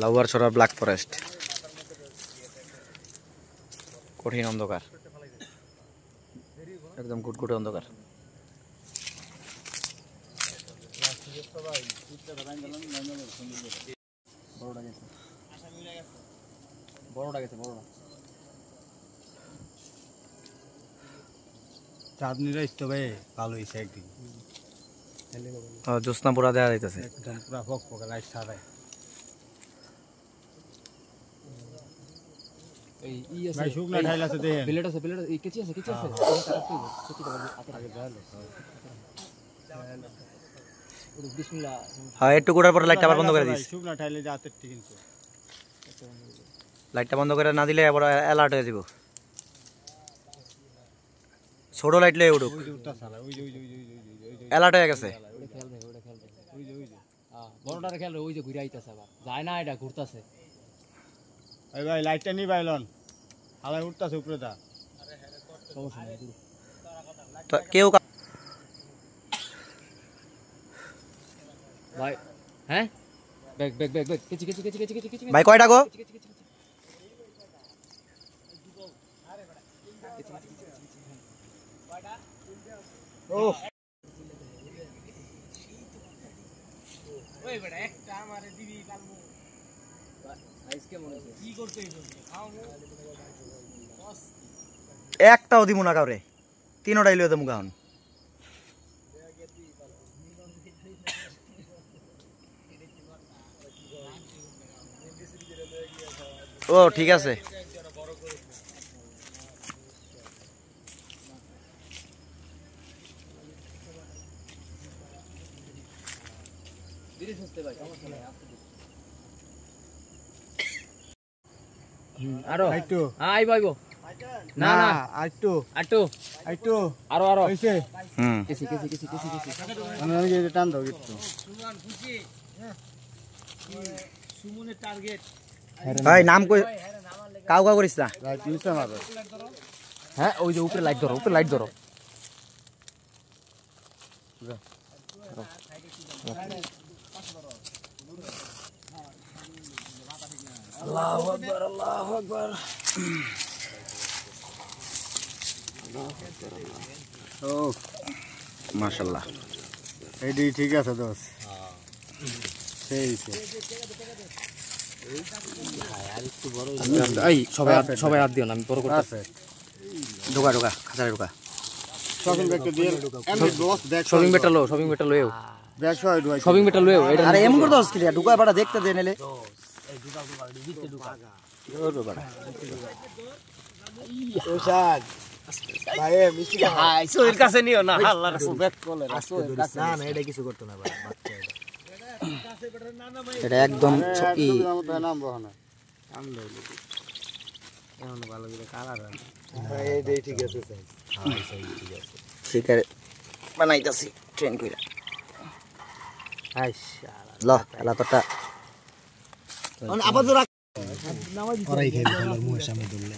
লাউয়ার ছড়া black forest, কঠিন অন্ধকার, একদম কুটকুটে অন্ধকার। চাঁদনিরা ইস্তো ভাই ভালো হয়েছে একদিন, জ্যোৎস্না পুরা দেওয়া যাইতেছে, একদম পুরা ফক ফকা লাইট সারাই। ভাই শুকনা ঠাইল আছে দেখেন, প্লেট আছে, প্লেট এই কেচি আছে, কেচি আছে বিসমিল্লাহ। হ্যাঁ একটু গোড়ার পরে লাইটটা আবার বন্ধ করে দিস। শুকনা ঠাইলে যাতে কিন্তু লাইটটা বন্ধ করে না দিলে আবার অ্যালার্ট হয়ে যাব। ছোট লাইট লয়ে উঠুক, অ্যালার্ট হয়ে গেছে। বড়টার খেয়াল ওই যে ঘুরে আইতাছে, আবার যায় না, এটা ঘুরতাছে। এই ভাই লাইটটা নি বাইলন, হালাই উঠতাছে উপরে দা। কেউ ভাই হ্যাঁ ব্যাগ ব্যাগ ব্যাগ ব্যাগ কেচি কেচি কেচি কেচি কেচি কেচি ভাই কয়টা গো? ও ওই বেটা একটা আমারে দিবি কালমু আইসকে মনে হচ্ছে কি করতে হইব খাওমু বস একটাও দিমু না কাউরে, তিনটাই লইতে মুখ এখন। ও ঠিক আছে, ধীরে সুস্থে ভাই, সমস্যা নাই, আস্তে ধীরে। আরো আইটো আইবো আইবো, না না আইটো আটো আইটো আরো আরো হইছে। কেচি কেচি কেচি কেচি কেচি আমি এই টান দাও একটু। সুমন খুশি সুমনের টার্গেট। ভাই নাম কই কাউ কাউ করিস না। লাইট নিচে মারো। হ্যাঁ ওই যে উপরে লাইট ধরো, উপরে লাইট ধরো। আল্লাহু আকবার, আল্লাহু আকবার। ও মাশাআল্লাহ, এইডি ঠিক আছে দোস। সেই এই সবাই হাত দিও না, আমি বড় করতে আছে। ঢোকা ঢোকা খাঁচারে ঢোকা। শপিং ব্যাগটা দিয়ে এমনি দোস দেখ। শপিং বেটা লো, শপিং বেটা লয়েও, ব্যাগ সহ ঢুকাই। শপিং বেটা লয়েও। এটা আরে এমন করে দস ক্লিয়ার ঢুকা বাড়া দেখতে দে নেলে। ওশাদ ভাই মিষ্টি হাই সোয়ের কাছে নিও না, আল্লাহর রাসূল ব্যাগ কলে সোয়ের কাছে না না এটা কিছু করতে না ভাই, এটা একদম ই নাম বহনা নাম লইলি এখন ভালো করে কালার হয়। এই দেই ঠিক আছে স্যার। হ্যাঁ স্যার ঠিক আছে। শিকার বানাইতাছি ট্রেন কইরা। আইশাআল্লাহ ল এলা তোটা আবার জোরা ওরাই খাইবে মুয়ের সামনে ধরলে।